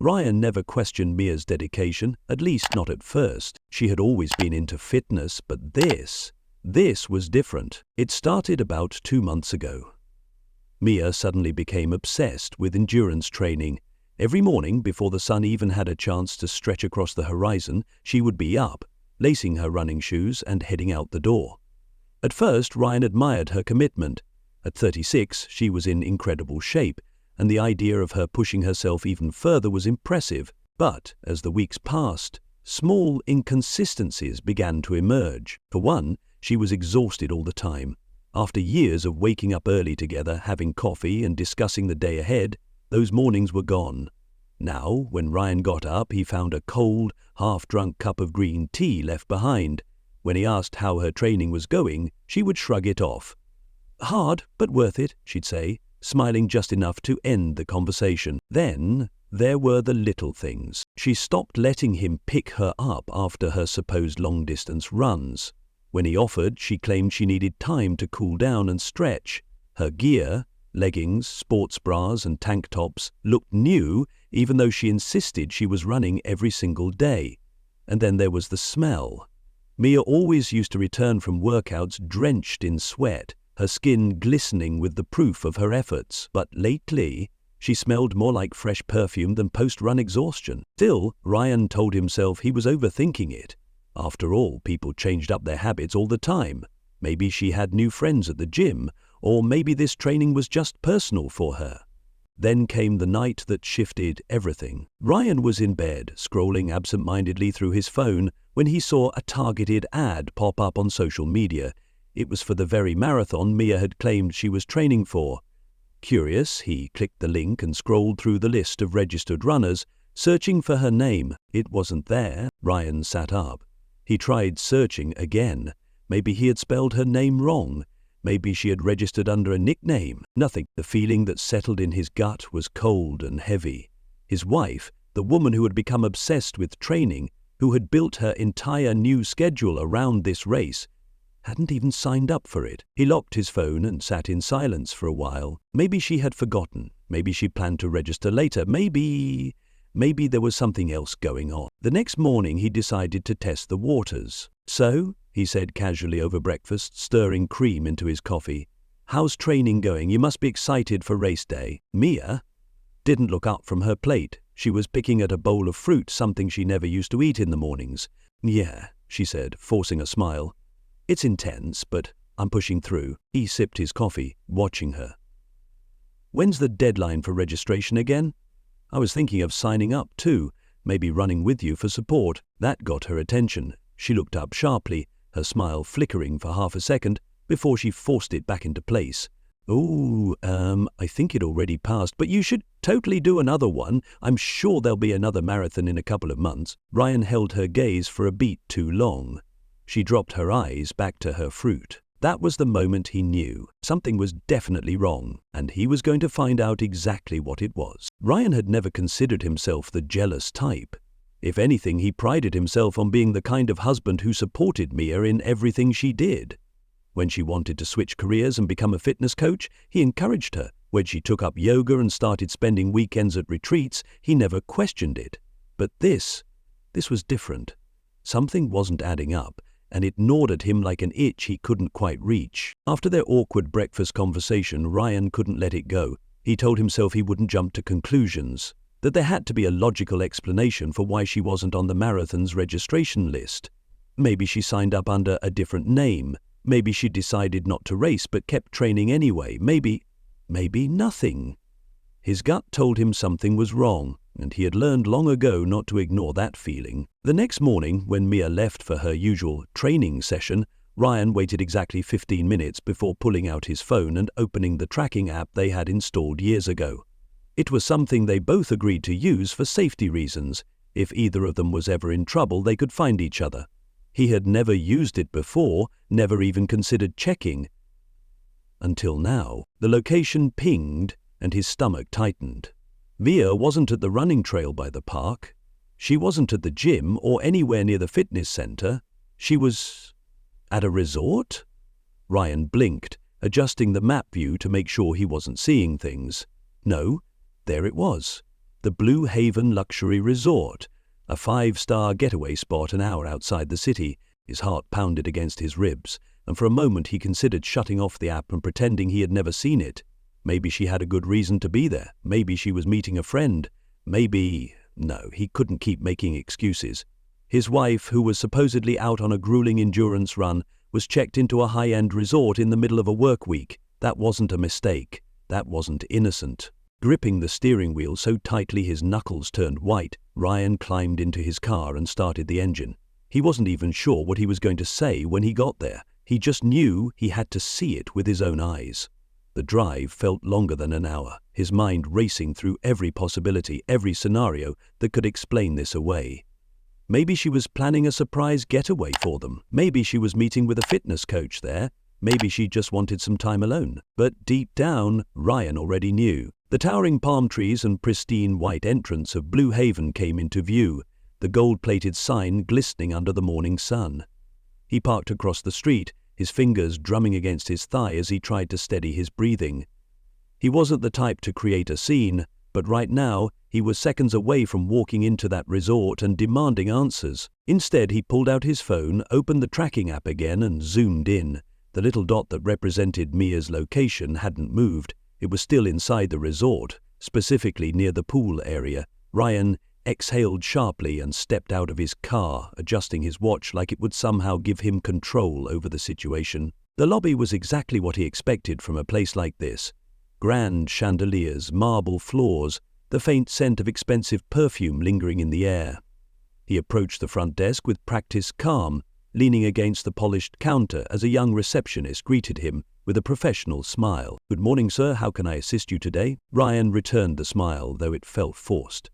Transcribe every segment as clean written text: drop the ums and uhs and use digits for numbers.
Ryan never questioned Mia's dedication, at least not at first. She had always been into fitness, but this was different. It started about 2 months ago. Mia suddenly became obsessed with endurance training. Every morning, before the sun even had a chance to stretch across the horizon, she would be up, lacing her running shoes and heading out the door. At first, Ryan admired her commitment. At 36, she was in incredible shape, and the idea of her pushing herself even further was impressive. But as the weeks passed, small inconsistencies began to emerge. For one, she was exhausted all the time. After years of waking up early together, having coffee and discussing the day ahead, those mornings were gone. Now, when Ryan got up, he found a cold, half-drunk cup of green tea left behind. When he asked how her training was going, she would shrug it off. "Hard, but worth it," she'd say, smiling just enough to end the conversation. Then there were the little things. She stopped letting him pick her up after her supposed long-distance runs. When he offered, she claimed she needed time to cool down and stretch. Her gear, leggings, sports bras and tank tops, looked new, even though she insisted she was running every single day. And then there was the smell. Mia always used to return from workouts drenched in sweat, her skin glistening with the proof of her efforts. But lately, she smelled more like fresh perfume than post-run exhaustion. Still, Ryan told himself he was overthinking it. After all, people changed up their habits all the time. Maybe she had new friends at the gym, or maybe this training was just personal for her. Then came the night that shifted everything. Ryan was in bed, scrolling absent-mindedly through his phone, when he saw a targeted ad pop up on social media. It was for the very marathon Mia had claimed she was training for. Curious, he clicked the link and scrolled through the list of registered runners, searching for her name. It wasn't there. Ryan sat up. He tried searching again. Maybe he had spelled her name wrong. Maybe she had registered under a nickname. Nothing. The feeling that settled in his gut was cold and heavy. His wife, the woman who had become obsessed with training, who had built her entire new schedule around this race, hadn't even signed up for it. He locked his phone and sat in silence for a while. Maybe she had forgotten. Maybe she planned to register later. Maybe there was something else going on. The next morning he decided to test the waters. "So," he said casually over breakfast, stirring cream into his coffee, "how's training going? You must be excited for race day." Mia didn't look up from her plate. She was picking at a bowl of fruit, something she never used to eat in the mornings. "Yeah," she said, forcing a smile. "It's intense, but I'm pushing through." He sipped his coffee, watching her. "When's the deadline for registration again?" "I was thinking of signing up too, maybe running with you for support." That got her attention. She looked up sharply, her smile flickering for half a second before she forced it back into place. I think it already passed, but you should totally do another one. I'm sure there'll be another marathon in a couple of months." Ryan held her gaze for a beat too long. She dropped her eyes back to her fruit. That was the moment he knew. Something was definitely wrong, and he was going to find out exactly what it was. Ryan had never considered himself the jealous type. If anything, he prided himself on being the kind of husband who supported Mia in everything she did. When she wanted to switch careers and become a fitness coach, he encouraged her. When she took up yoga and started spending weekends at retreats, he never questioned it. But this was different. Something wasn't adding up, and it gnawed at him like an itch he couldn't quite reach. After their awkward breakfast conversation, Ryan couldn't let it go. He told himself he wouldn't jump to conclusions, that there had to be a logical explanation for why she wasn't on the marathon's registration list. Maybe she signed up under a different name. Maybe she decided not to race but kept training anyway. Maybe nothing. His gut told him something was wrong, and he had learned long ago not to ignore that feeling. The next morning, when Mia left for her usual training session, Ryan waited exactly 15 minutes before pulling out his phone and opening the tracking app they had installed years ago. It was something they both agreed to use for safety reasons. If either of them was ever in trouble, they could find each other. He had never used it before, never even considered checking. Until now, the location pinged and his stomach tightened. Mia wasn't at the running trail by the park. She wasn't at the gym or anywhere near the fitness center. She was at a resort? Ryan blinked, adjusting the map view to make sure he wasn't seeing things. No, there it was. The Blue Haven Luxury Resort, a 5-star getaway spot an hour outside the city. His heart pounded against his ribs, and for a moment he considered shutting off the app and pretending he had never seen it. Maybe she had a good reason to be there. Maybe she was meeting a friend. Maybe... No, he couldn't keep making excuses. His wife, who was supposedly out on a grueling endurance run, was checked into a high-end resort in the middle of a work week. That wasn't a mistake. That wasn't innocent. Gripping the steering wheel so tightly his knuckles turned white, Ryan climbed into his car and started the engine. He wasn't even sure what he was going to say when he got there. He just knew he had to see it with his own eyes. The drive felt longer than an hour, his mind racing through every possibility, every scenario that could explain this away. Maybe she was planning a surprise getaway for them. Maybe she was meeting with a fitness coach there. Maybe she just wanted some time alone. But deep down, Ryan already knew. The towering palm trees and pristine white entrance of Blue Haven came into view, the gold-plated sign glistening under the morning sun. He parked across the street, his fingers drumming against his thigh as he tried to steady his breathing. He wasn't the type to create a scene, but right now, he was seconds away from walking into that resort and demanding answers. Instead, he pulled out his phone, opened the tracking app again and zoomed in. The little dot that represented Mia's location hadn't moved. It was still inside the resort, specifically near the pool area. Ryan exhaled sharply and stepped out of his car, adjusting his watch like it would somehow give him control over the situation. The lobby was exactly what he expected from a place like this. Grand chandeliers, marble floors, the faint scent of expensive perfume lingering in the air. He approached the front desk with practiced calm, leaning against the polished counter as a young receptionist greeted him with a professional smile. "Good morning, sir. How can I assist you today?" Ryan returned the smile, though it felt forced.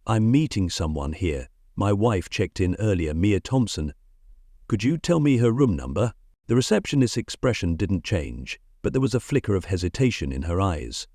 "I'm meeting someone here. My wife checked in earlier, Mia Thompson. Could you tell me her room number?" The receptionist's expression didn't change, but there was a flicker of hesitation in her eyes.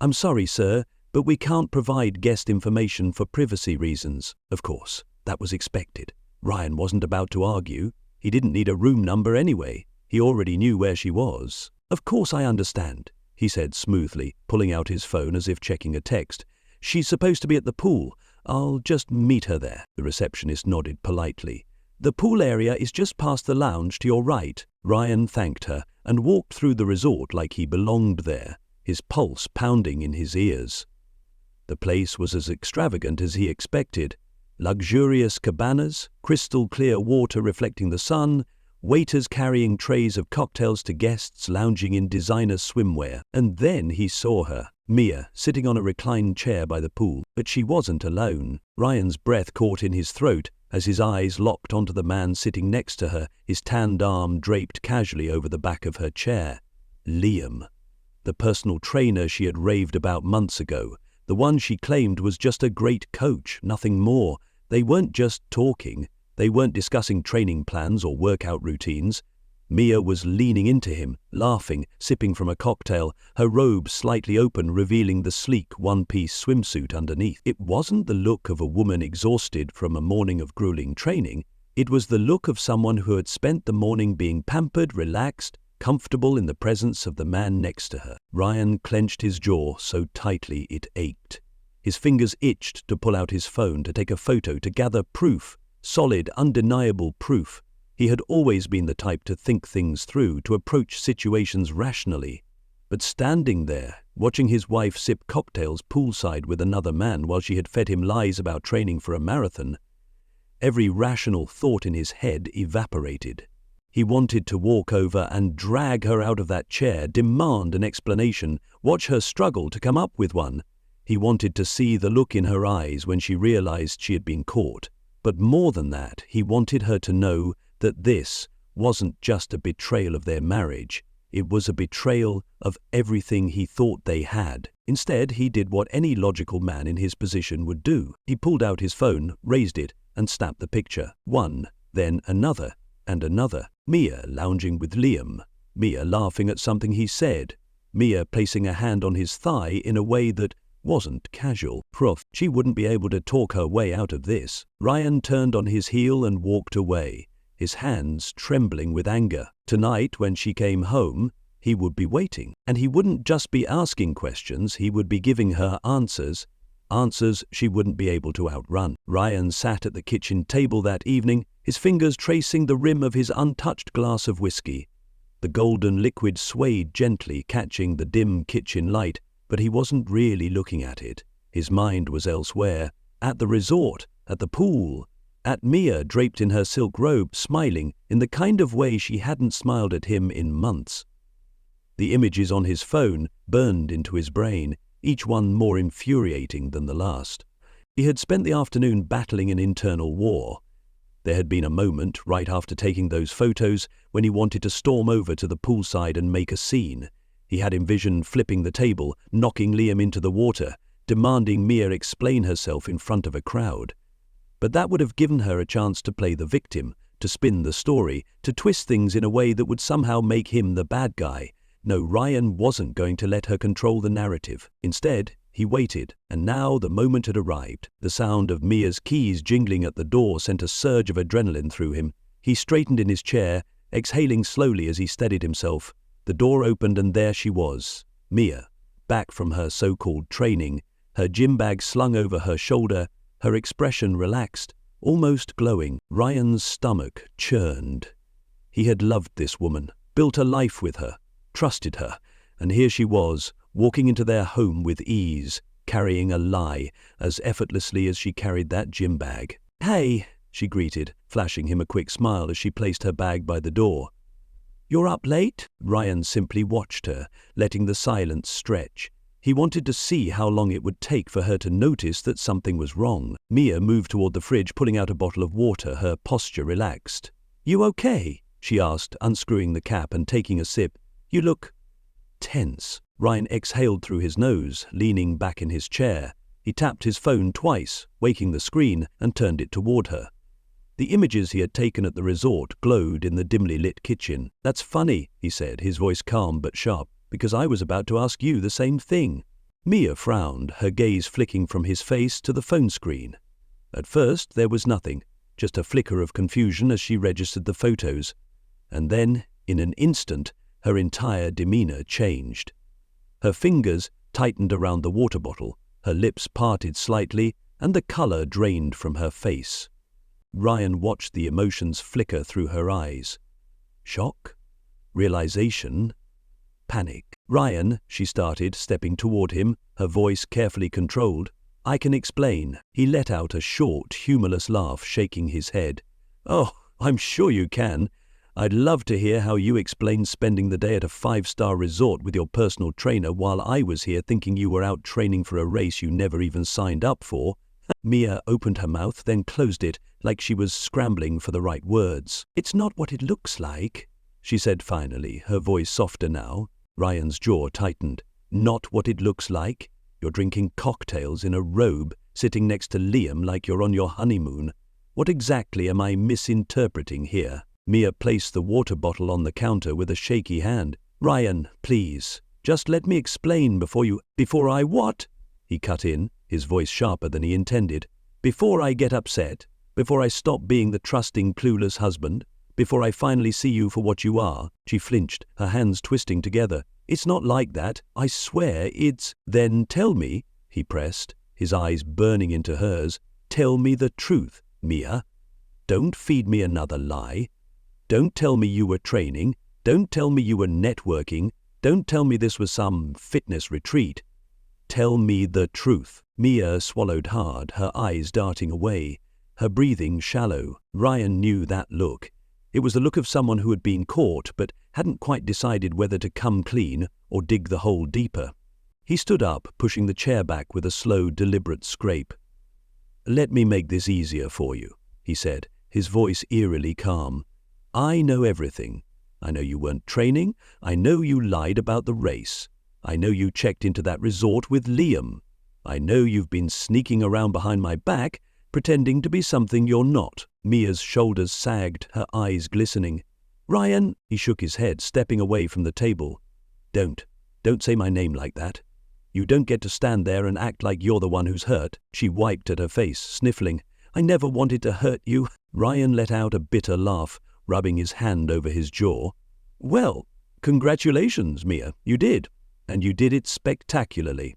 "I'm sorry, sir, but we can't provide guest information for privacy reasons." Of course, that was expected. Ryan wasn't about to argue. He didn't need a room number anyway. He already knew where she was. "Of course I understand," he said smoothly, pulling out his phone as if checking a text. "She's supposed to be at the pool. I'll just meet her there." The receptionist nodded politely. "The pool area is just past the lounge to your right." Ryan thanked her and walked through the resort like he belonged there, his pulse pounding in his ears. The place was as extravagant as he expected. Luxurious cabanas, crystal-clear water reflecting the sun, waiters carrying trays of cocktails to guests lounging in designer swimwear. And then he saw her, Mia, sitting on a reclined chair by the pool. But she wasn't alone. Ryan's breath caught in his throat as his eyes locked onto the man sitting next to her, his tanned arm draped casually over the back of her chair. Liam, the personal trainer she had raved about months ago, the one she claimed was just a great coach, nothing more. They weren't just talking. They weren't discussing training plans or workout routines. Mia was leaning into him, laughing, sipping from a cocktail, her robe slightly open, revealing the sleek one-piece swimsuit underneath. It wasn't the look of a woman exhausted from a morning of grueling training. It was the look of someone who had spent the morning being pampered, relaxed, comfortable in the presence of the man next to her. Ryan clenched his jaw so tightly it ached. His fingers itched to pull out his phone to take a photo, to gather proof. Solid, undeniable proof. He had always been the type to think things through, to approach situations rationally. But standing there, watching his wife sip cocktails poolside with another man while she had fed him lies about training for a marathon, every rational thought in his head evaporated. He wanted to walk over and drag her out of that chair, demand an explanation, watch her struggle to come up with one. He wanted to see the look in her eyes when she realized she had been caught. But more than that, he wanted her to know that this wasn't just a betrayal of their marriage. It was a betrayal of everything he thought they had. Instead, he did what any logical man in his position would do. He pulled out his phone, raised it, and snapped the picture. One, then another, and another. Mia lounging with Liam. Mia laughing at something he said. Mia placing a hand on his thigh in a way that wasn't casual. Prof, she wouldn't be able to talk her way out of this. Ryan turned on his heel and walked away, his hands trembling with anger. Tonight, when she came home, he would be waiting. And he wouldn't just be asking questions, he would be giving her answers. answers she wouldn't be able to outrun. Ryan sat at the kitchen table that evening, his fingers tracing the rim of his untouched glass of whiskey. The golden liquid swayed gently, catching the dim kitchen light, but he wasn't really looking at it. His mind was elsewhere, at the resort, at the pool, at Mia draped in her silk robe, smiling in the kind of way she hadn't smiled at him in months. The images on his phone burned into his brain, each one more infuriating than the last. He had spent the afternoon battling an internal war. There had been a moment, right after taking those photos, when he wanted to storm over to the poolside and make a scene. He had envisioned flipping the table, knocking Liam into the water, demanding Mia explain herself in front of a crowd. But that would have given her a chance to play the victim, to spin the story, to twist things in a way that would somehow make him the bad guy. No, Ryan wasn't going to let her control the narrative. Instead, he waited, and now the moment had arrived. The sound of Mia's keys jingling at the door sent a surge of adrenaline through him. He straightened in his chair, exhaling slowly as he steadied himself. The door opened and there she was, Mia, back from her so-called training, her gym bag slung over her shoulder, her expression relaxed, almost glowing. Ryan's stomach churned. He had loved this woman, built a life with her, trusted her, and here she was, walking into their home with ease, carrying a lie as effortlessly as she carried that gym bag. "Hey," she greeted, flashing him a quick smile as she placed her bag by the door. "You're up late?" Ryan simply watched her, letting the silence stretch. He wanted to see how long it would take for her to notice that something was wrong. Mia moved toward the fridge, pulling out a bottle of water, her posture relaxed. "You okay?" she asked, unscrewing the cap and taking a sip. "You look tense." Ryan exhaled through his nose, leaning back in his chair. He tapped his phone twice, waking the screen, and turned it toward her. The images he had taken at the resort glowed in the dimly lit kitchen. "That's funny," he said, his voice calm but sharp, "because I was about to ask you the same thing." Mia frowned, her gaze flicking from his face to the phone screen. At first there was nothing, just a flicker of confusion as she registered the photos. And then, in an instant, her entire demeanor changed. Her fingers tightened around the water bottle, her lips parted slightly, and the color drained from her face. Ryan watched the emotions flicker through her eyes. Shock? Realization? Panic. "Ryan," she started, stepping toward him, her voice carefully controlled. "I can explain." He let out a short, humorless laugh, shaking his head. "Oh, I'm sure you can. I'd love to hear how you explain spending the day at a 5-star resort with your personal trainer while I was here thinking you were out training for a race you never even signed up for." Mia opened her mouth, then closed it, like she was scrambling for the right words. "It's not what it looks like," she said finally, her voice softer now. Ryan's jaw tightened. "Not what it looks like? You're drinking cocktails in a robe, sitting next to Liam like you're on your honeymoon. What exactly am I misinterpreting here?" Mia placed the water bottle on the counter with a shaky hand. "Ryan, please, just let me explain before I what?" He cut in, his voice sharper than he intended. "Before I get upset, before I stop being the trusting, clueless husband, before I finally see you for what you are." She flinched, her hands twisting together. "It's not like that. I swear it's—" "Then tell me," he pressed, his eyes burning into hers. "Tell me the truth, Mia. Don't feed me another lie. Don't tell me you were training. Don't tell me you were networking. Don't tell me this was some fitness retreat. Tell me the truth." Mia swallowed hard, her eyes darting away, her breathing shallow. Ryan knew that look. It was the look of someone who had been caught but hadn't quite decided whether to come clean or dig the hole deeper. He stood up, pushing the chair back with a slow, deliberate scrape. "Let me make this easier for you," he said, his voice eerily calm. "I know everything. I know you weren't training. I know you lied about the race. I know you checked into that resort with Liam. I know you've been sneaking around behind my back, pretending to be something you're not." Mia's shoulders sagged, her eyes glistening. "Ryan," he shook his head, stepping away from the table. Don't say my name like that. You don't get to stand there and act like you're the one who's hurt." She wiped at her face, sniffling. "I never wanted to hurt you." Ryan let out a bitter laugh, rubbing his hand over his jaw. "Well, congratulations, Mia. You did. And you did it spectacularly."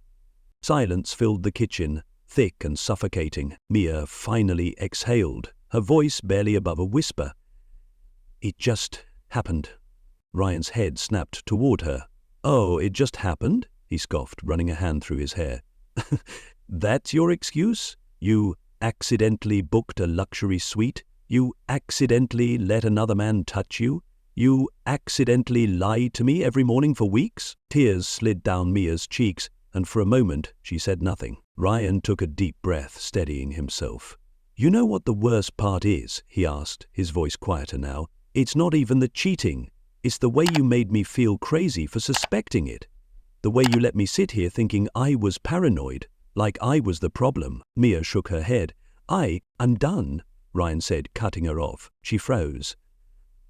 Silence filled the kitchen, thick and suffocating. Mia finally exhaled, her voice barely above a whisper. "It just happened." Ryan's head snapped toward her. "Oh, it just happened?" he scoffed, running a hand through his hair. "That's your excuse? You accidentally booked a luxury suite? You accidentally let another man touch you? You accidentally lied to me every morning for weeks?" Tears slid down Mia's cheeks, and for a moment she said nothing. Ryan took a deep breath, steadying himself. "You know what the worst part is?" he asked, his voice quieter now. "It's not even the cheating. It's the way you made me feel crazy for suspecting it. The way you let me sit here thinking I was paranoid, like I was the problem." Mia shook her head. I'm done," Ryan said, cutting her off. She froze.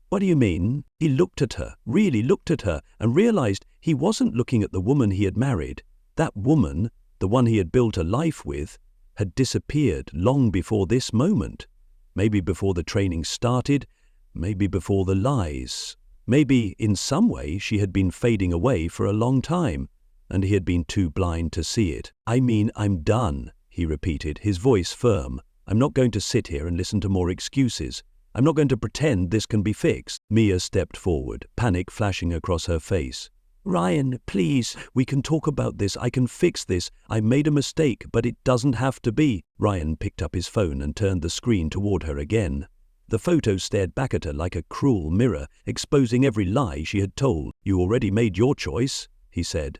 "What do you mean?" He looked at her, really looked at her, and realized he wasn't looking at the woman he had married. That woman, the one he had built a life with, had disappeared long before this moment. Maybe before the training started, maybe before the lies. Maybe, in some way, she had been fading away for a long time, and he had been too blind to see it. "I mean, I'm done," he repeated, his voice firm. "I'm not going to sit here and listen to more excuses. I'm not going to pretend this can be fixed." Mia stepped forward, panic flashing across her face. "Ryan, please, we can talk about this. I can fix this. I made a mistake, but it doesn't have to be." Ryan picked up his phone and turned the screen toward her again. The photo stared back at her like a cruel mirror, exposing every lie she had told. "You already made your choice," he said.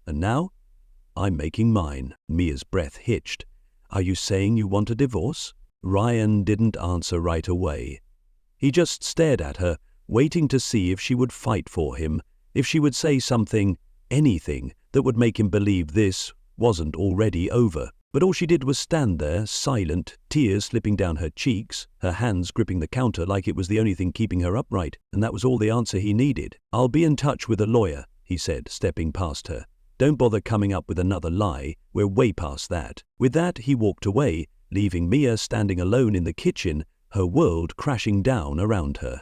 "And now? I'm making mine." Mia's breath hitched. "Are you saying you want a divorce?" Ryan didn't answer right away. He just stared at her, waiting to see if she would fight for him, if she would say something, anything, that would make him believe this wasn't already over. But all she did was stand there, silent, tears slipping down her cheeks, her hands gripping the counter like it was the only thing keeping her upright, and that was all the answer he needed. "I'll be in touch with a lawyer," he said, stepping past her. "Don't bother coming up with another lie. We're way past that." With that, he walked away, leaving Mia standing alone in the kitchen, her world crashing down around her.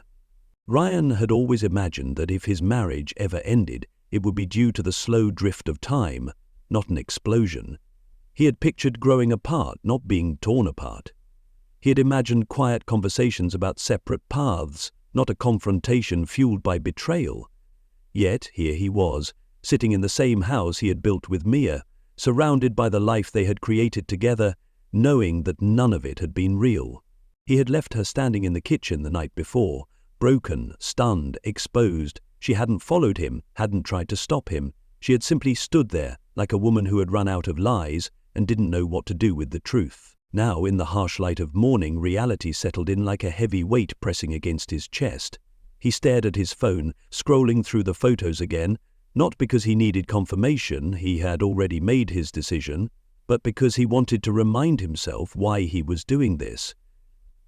Ryan had always imagined that if his marriage ever ended, it would be due to the slow drift of time, not an explosion. He had pictured growing apart, not being torn apart. He had imagined quiet conversations about separate paths, not a confrontation fueled by betrayal. Yet here he was, sitting in the same house he had built with Mia, surrounded by the life they had created together, knowing that none of it had been real. He had left her standing in the kitchen the night before, broken, stunned, exposed. She hadn't followed him, hadn't tried to stop him. She had simply stood there, like a woman who had run out of lies and didn't know what to do with the truth. Now, in the harsh light of morning, reality settled in like a heavy weight pressing against his chest. He stared at his phone, scrolling through the photos again, not because he needed confirmation, he had already made his decision, but because he wanted to remind himself why he was doing this.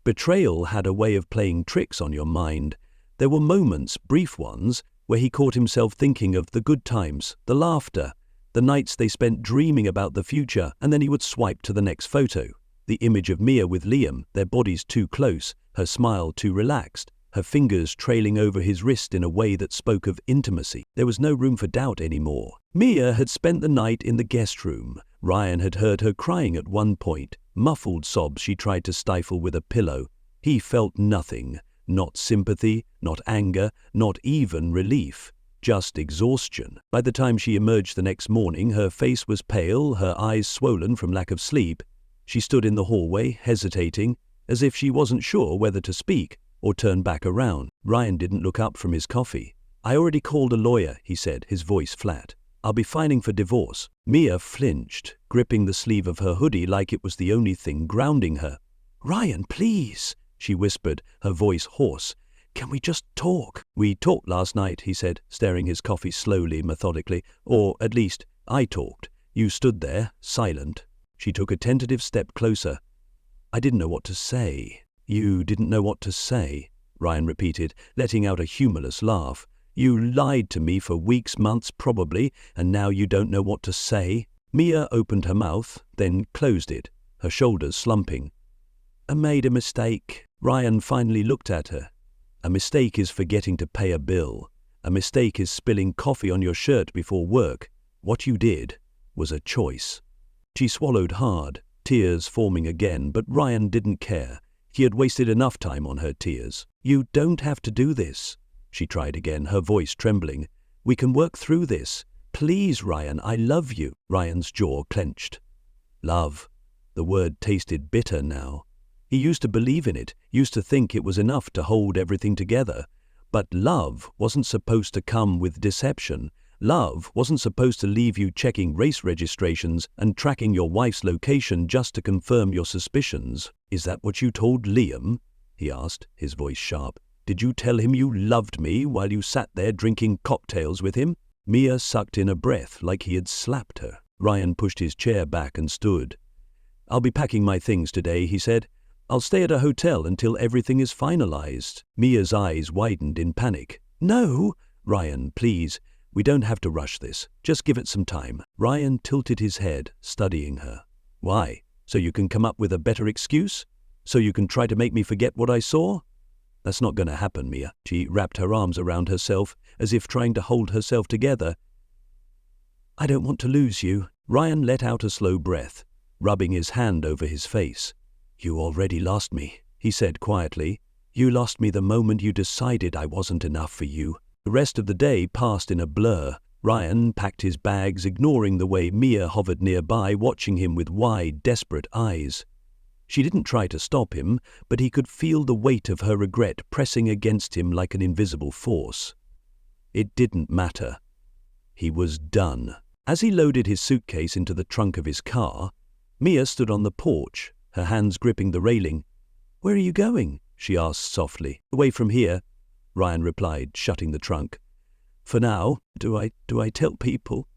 Betrayal had a way of playing tricks on your mind. There were moments, brief ones, where he caught himself thinking of the good times, the laughter, the nights they spent dreaming about the future, and then he would swipe to the next photo. The image of Mia with Liam, their bodies too close, her smile too relaxed, her fingers trailing over his wrist in a way that spoke of intimacy. There was no room for doubt anymore. Mia had spent the night in the guest room. Ryan had heard her crying at one point, muffled sobs she tried to stifle with a pillow. He felt nothing, not sympathy, not anger, not even relief. Just exhaustion. By the time she emerged the next morning, her face was pale, her eyes swollen from lack of sleep. She stood in the hallway, hesitating, as if she wasn't sure whether to speak or turn back around. Ryan didn't look up from his coffee. "I already called a lawyer," he said, his voice flat. "I'll be filing for divorce." Mia flinched, gripping the sleeve of her hoodie like it was the only thing grounding her. "Ryan, please," she whispered, her voice hoarse. "Can we just talk?" "We talked last night," he said, stirring his coffee slowly, methodically. "Or, at least, I talked. You stood there, silent." She took a tentative step closer. "I didn't know what to say." "You didn't know what to say," Ryan repeated, letting out a humorless laugh. "You lied to me for weeks, months probably, and now you don't know what to say?" Mia opened her mouth, then closed it, her shoulders slumping. "I made a mistake." Ryan finally looked at her. "A mistake is forgetting to pay a bill. A mistake is spilling coffee on your shirt before work. What you did was a choice." She swallowed hard. tears forming again, but Ryan didn't care. He had wasted enough time on her tears. "You don't have to do this," she tried again, her voice trembling. "We can work through this. Please, Ryan, I love you." Ryan's jaw clenched. Love. The word tasted bitter now. He used to believe in it, used to think it was enough to hold everything together. But love wasn't supposed to come with deception. Love wasn't supposed to leave you checking race registrations and tracking your wife's location just to confirm your suspicions. "Is that what you told Liam?" he asked, his voice sharp. "Did you tell him you loved me while you sat there drinking cocktails with him?" Mia sucked in a breath like he had slapped her. Ryan pushed his chair back and stood. "I'll be packing my things today," he said. "I'll stay at a hotel until everything is finalized." Mia's eyes widened in panic. "No, Ryan, please. We don't have to rush this. Just give it some time." Ryan tilted his head, studying her. "Why? So you can come up with a better excuse? So you can try to make me forget what I saw?" "That's not going to happen, Mia." She wrapped her arms around herself, as if trying to hold herself together. "I don't want to lose you." Ryan let out a slow breath, rubbing his hand over his face. "You already lost me," he said quietly. "You lost me the moment you decided I wasn't enough for you." The rest of the day passed in a blur. Ryan packed his bags, ignoring the way Mia hovered nearby, watching him with wide, desperate eyes. She didn't try to stop him, but he could feel the weight of her regret pressing against him like an invisible force. It didn't matter. He was done. As he loaded his suitcase into the trunk of his car, Mia stood on the porch, her hands gripping the railing. "Where are you going?" she asked softly. "Away from here," Ryan replied, shutting the trunk. "For now, do I tell people?"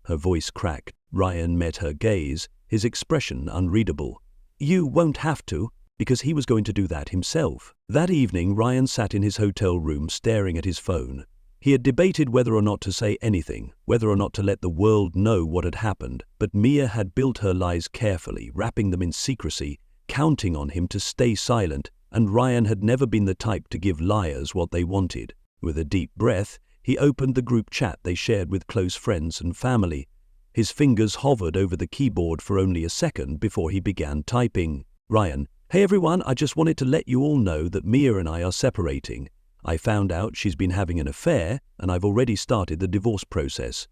Her voice cracked. Ryan met her gaze, his expression unreadable. "You won't have to," because he was going to do that himself. That evening, Ryan sat in his hotel room staring at his phone. He had debated whether or not to say anything, whether or not to let the world know what had happened, but Mia had built her lies carefully, wrapping them in secrecy, counting on him to stay silent, and Ryan had never been the type to give liars what they wanted. With a deep breath, he opened the group chat they shared with close friends and family. His fingers hovered over the keyboard for only a second before he began typing. "Ryan, hey everyone, I just wanted to let you all know that Mia and I are separating. I found out she's been having an affair, and I've already started the divorce process.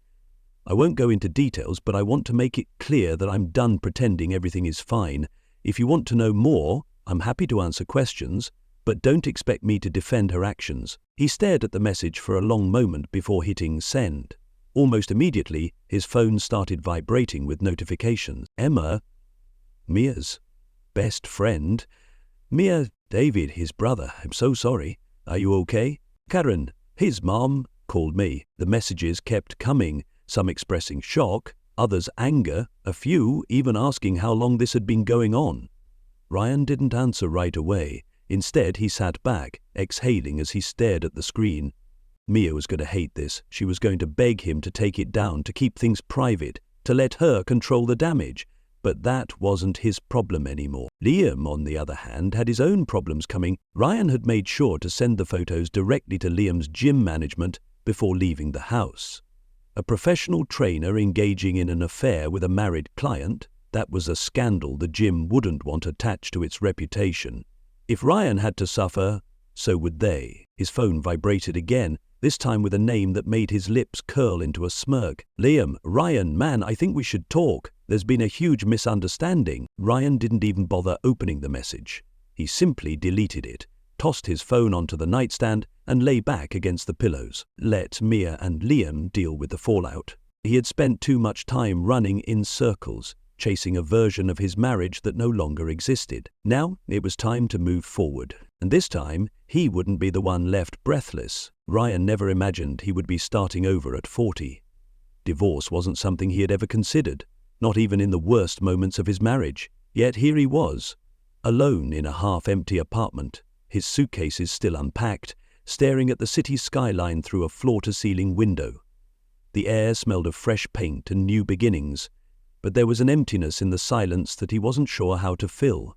I won't go into details, but I want to make it clear that I'm done pretending everything is fine. If you want to know more, I'm happy to answer questions, but don't expect me to defend her actions." He stared at the message for a long moment before hitting send. Almost immediately, his phone started vibrating with notifications. Emma, Mia's best friend. "Mia, David, his brother. I'm so sorry. Are you okay?" "Karen, his mom, called me." The messages kept coming, some expressing shock, others anger, a few even asking how long this had been going on. Ryan didn't answer right away. Instead, he sat back, exhaling as he stared at the screen. Mia was going to hate this. She was going to beg him to take it down, to keep things private, to let her control the damage. But that wasn't his problem anymore. Liam, on the other hand, had his own problems coming. Ryan had made sure to send the photos directly to Liam's gym management before leaving the house. A professional trainer engaging in an affair with a married client? That was a scandal the gym wouldn't want attached to its reputation. If Ryan had to suffer, so would they. His phone vibrated again, this time with a name that made his lips curl into a smirk. "Liam, Ryan, man, I think we should talk. There's been a huge misunderstanding." Ryan didn't even bother opening the message. He simply deleted it, tossed his phone onto the nightstand, and lay back against the pillows. Let Mia and Liam deal with the fallout. He had spent too much time running in circles, chasing a version of his marriage that no longer existed. Now it was time to move forward. And this time, he wouldn't be the one left breathless. Ryan never imagined he would be starting over at 40. Divorce wasn't something he had ever considered, not even in the worst moments of his marriage. Yet here he was, alone in a half-empty apartment, his suitcases still unpacked, staring at the city skyline through a floor-to-ceiling window. The air smelled of fresh paint and new beginnings, but there was an emptiness in the silence that he wasn't sure how to fill.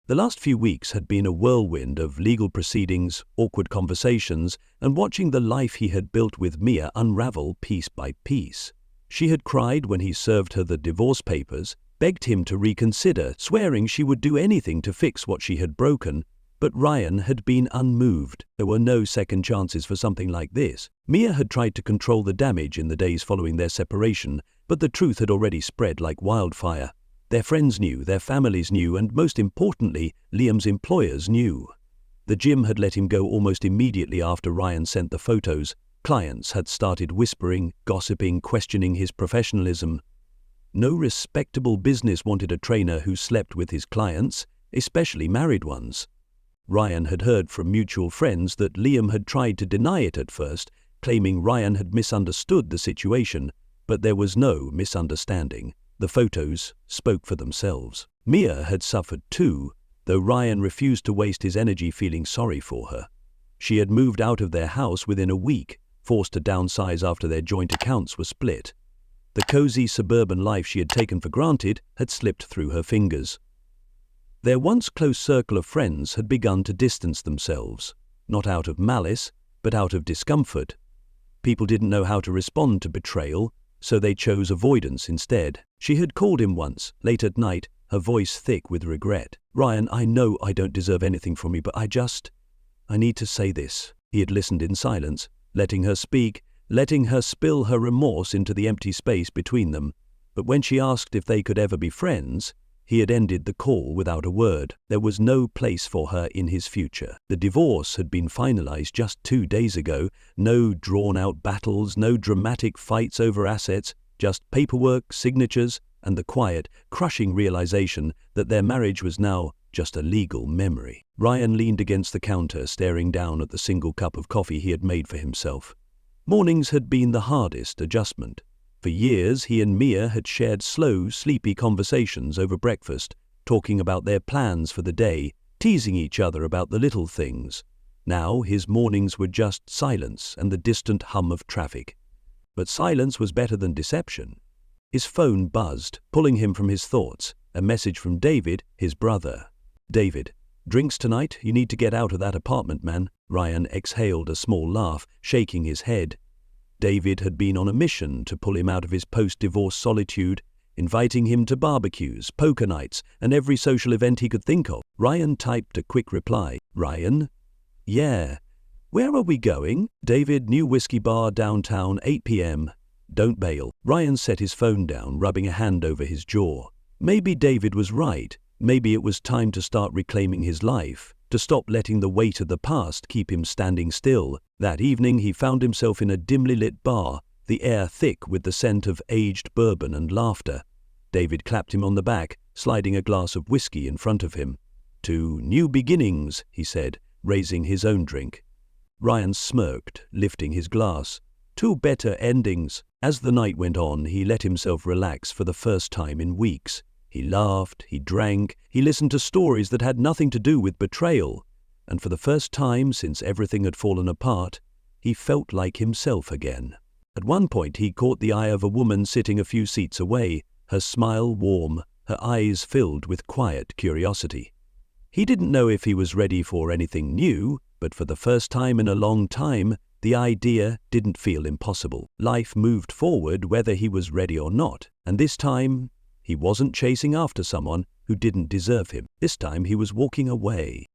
The last few weeks had been a whirlwind of legal proceedings, awkward conversations, and watching the life he had built with Mia unravel piece by piece. She had cried when he served her the divorce papers, begged him to reconsider, swearing she would do anything to fix what she had broken. But Ryan had been unmoved. There were no second chances for something like this. Mia had tried to control the damage in the days following their separation, but the truth had already spread like wildfire. Their friends knew, their families knew, and most importantly, Liam's employers knew. The gym had let him go almost immediately after Ryan sent the photos. Clients had started whispering, gossiping, questioning his professionalism. No respectable business wanted a trainer who slept with his clients, especially married ones. Ryan had heard from mutual friends that Liam had tried to deny it at first, claiming Ryan had misunderstood the situation, but there was no misunderstanding. The photos spoke for themselves. Mia had suffered too, though Ryan refused to waste his energy feeling sorry for her. She had moved out of their house within a week, forced to downsize after their joint accounts were split. The cozy suburban life she had taken for granted had slipped through her fingers. Their once close circle of friends had begun to distance themselves, not out of malice, but out of discomfort. People didn't know how to respond to betrayal, so they chose avoidance instead. She had called him once, late at night, her voice thick with regret. "Ryan, I know I don't deserve anything from you, but I need to say this." He had listened in silence, letting her speak, letting her spill her remorse into the empty space between them. But when she asked if they could ever be friends, he had ended the call without a word. There was no place for her in his future. The divorce had been finalized just 2 days ago. No drawn-out battles, no dramatic fights over assets, just paperwork, signatures, and the quiet, crushing realization that their marriage was now just a legal memory. Ryan leaned against the counter, staring down at the single cup of coffee he had made for himself. Mornings had been the hardest adjustment. For years, he and Mia had shared slow, sleepy conversations over breakfast, talking about their plans for the day, teasing each other about the little things. Now, his mornings were just silence and the distant hum of traffic. But silence was better than deception. His phone buzzed, pulling him from his thoughts. A message from David, his brother. "David, drinks tonight? You need to get out of that apartment, man." Ryan exhaled a small laugh, shaking his head. David had been on a mission to pull him out of his post-divorce solitude, inviting him to barbecues, poker nights, and every social event he could think of. Ryan typed a quick reply. "Ryan? Yeah. Where are we going?" "David, new whiskey bar downtown, 8 p.m. Don't bail." Ryan set his phone down, rubbing a hand over his jaw. Maybe David was right. Maybe it was time to start reclaiming his life, to stop letting the weight of the past keep him standing still. That evening he found himself in a dimly lit bar, the air thick with the scent of aged bourbon and laughter. David clapped him on the back, sliding a glass of whiskey in front of him. "To new beginnings," he said, raising his own drink. Ryan smirked, lifting his glass. "To better endings." As the night went on, he let himself relax for the first time in weeks. He laughed, he drank, he listened to stories that had nothing to do with betrayal. And for the first time since everything had fallen apart, he felt like himself again. At one point he caught the eye of a woman sitting a few seats away, her smile warm, her eyes filled with quiet curiosity. He didn't know if he was ready for anything new, but for the first time in a long time, the idea didn't feel impossible. Life moved forward whether he was ready or not, and this time he wasn't chasing after someone who didn't deserve him. This time he was walking away.